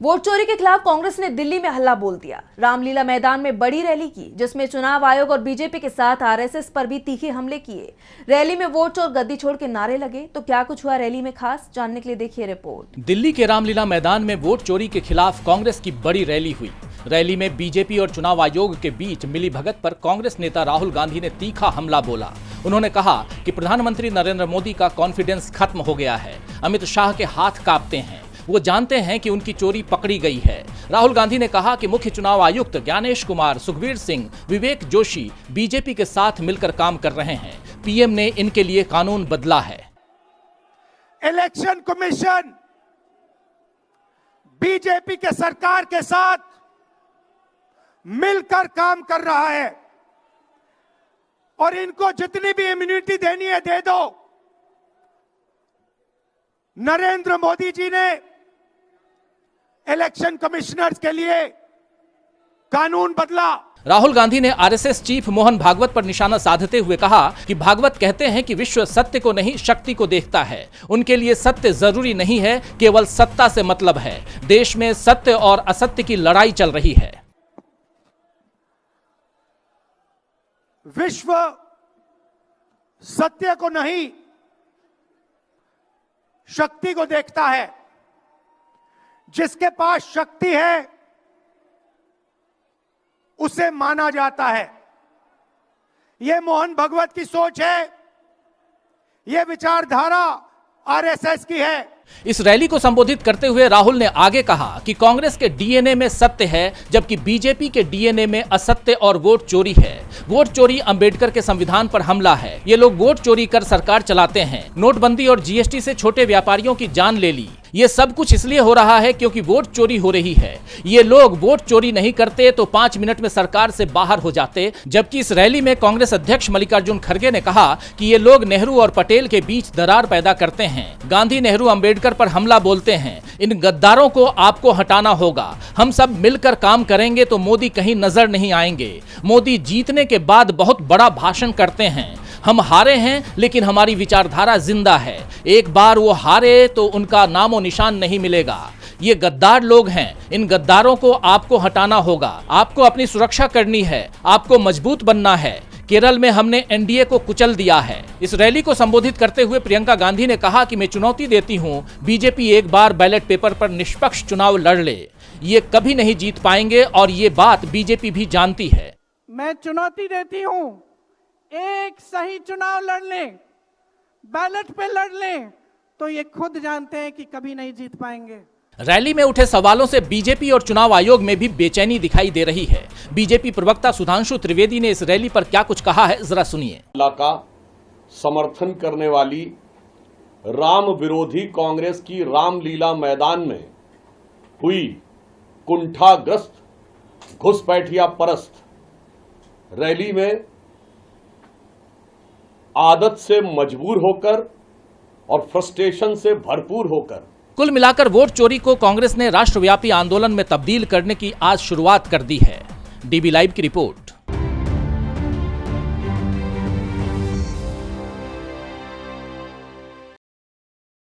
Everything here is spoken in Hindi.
वोट चोरी के खिलाफ कांग्रेस ने दिल्ली में हल्ला बोल दिया। रामलीला मैदान में बड़ी रैली की, जिसमें चुनाव आयोग और बीजेपी के साथ आरएसएस पर भी तीखे हमले किए। रैली में वोट चोर गद्दी छोड़ के नारे लगे। तो क्या कुछ हुआ रैली में खास, जानने के लिए देखिए रिपोर्ट। दिल्ली के रामलीला मैदान में वोट चोरी के खिलाफ कांग्रेस की बड़ी रैली हुई। रैली में बीजेपी और चुनाव आयोग के बीच मिलीभगत पर कांग्रेस नेता राहुल गांधी ने तीखा हमला बोला। उन्होंने कहा कि प्रधानमंत्री नरेंद्र मोदी का कॉन्फिडेंस खत्म हो गया है। अमित शाह के हाथ कांपते हैं, वो जानते हैं कि उनकी चोरी पकड़ी गई है। राहुल गांधी ने कहा कि मुख्य चुनाव आयुक्त ज्ञानेश कुमार, सुखबीर सिंह, विवेक जोशी बीजेपी के साथ मिलकर काम कर रहे हैं। पीएम ने इनके लिए कानून बदला है। इलेक्शन कमीशन बीजेपी के सरकार के साथ मिलकर काम कर रहा है और इनको जितनी भी इम्यूनिटी देनी है दे दो। नरेंद्र मोदी जी ने इलेक्शन कमिश्नर्स के लिए कानून बदला। राहुल गांधी ने आरएसएस चीफ मोहन भागवत पर निशाना साधते हुए कहा कि भागवत कहते हैं कि विश्व सत्य को नहीं शक्ति को देखता है। उनके लिए सत्य जरूरी नहीं है, केवल सत्ता से मतलब है। देश में सत्य और असत्य की लड़ाई चल रही है। विश्व सत्य को नहीं शक्ति को देखता है। जिसके पास शक्ति है उसे माना जाता है। यह मोहन भागवत की सोच है, यह विचारधारा आरएसएस की है। इस रैली को संबोधित करते हुए राहुल ने आगे कहा कि कांग्रेस के डीएनए में सत्य है, जबकि बीजेपी के डीएनए में असत्य और वोट चोरी है। वोट चोरी अंबेडकर के संविधान पर हमला है। ये लोग वोट चोरी कर सरकार चलाते हैं। नोटबंदी और जीएसटी से छोटे व्यापारियों की जान ले ली। ये सब कुछ इसलिए हो रहा है क्योंकि वोट चोरी हो रही है। ये लोग वोट चोरी नहीं करते तो 5 मिनट में सरकार से बाहर हो जाते। जबकि इस रैली में कांग्रेस अध्यक्ष मल्लिकार्जुन खड़गे ने कहा कि ये लोग नेहरू और पटेल के बीच दरार पैदा करते हैं। गांधी, नेहरू, अंबेडकर पर हमला बोलते हैं। इन गद्दारों को आपको हटाना होगा। हम सब मिलकर काम करेंगे तो मोदी कहीं नजर नहीं आएंगे। मोदी जीतने के बाद बहुत बड़ा भाषण करते हैं। हम हारे हैं लेकिन हमारी विचारधारा जिंदा है। एक बार वो हारे तो उनका नामो निशान नहीं मिलेगा। ये गद्दार लोग हैं। इन गद्दारों को आपको हटाना होगा। आपको अपनी सुरक्षा करनी है। आपको मजबूत बनना है। केरल में हमने एनडीए को कुचल दिया है। इस रैली को संबोधित करते हुए प्रियंका गांधी ने कहा कि मैं चुनौती देती हूं, बीजेपी एक बार बैलेट पेपर पर निष्पक्ष चुनाव लड़ ले। ये कभी नहीं जीत पाएंगे और ये बात बीजेपी भी जानती है। मैं चुनौती देती हूं, एक सही चुनाव लड़ लें, बैलेट पे लड़ लें, तो ये खुद जानते हैं कि कभी नहीं जीत पाएंगे। रैली में उठे सवालों से बीजेपी और चुनाव आयोग में भी बेचैनी दिखाई दे रही है। बीजेपी प्रवक्ता सुधांशु त्रिवेदी ने इस रैली पर क्या कुछ कहा है, जरा सुनिए। का समर्थन करने वाली राम विरोधी कांग्रेस की रामलीला मैदान में हुई कुंठाग्रस्त घुसपैठिया परस्त रैली में आदत से मजबूर होकर और फ्रस्ट्रेशन से भरपूर होकर कुल मिलाकर वोट चोरी को कांग्रेस ने राष्ट्रव्यापी आंदोलन में तब्दील करने की आज शुरुआत कर दी है। डीबी लाइव की रिपोर्ट।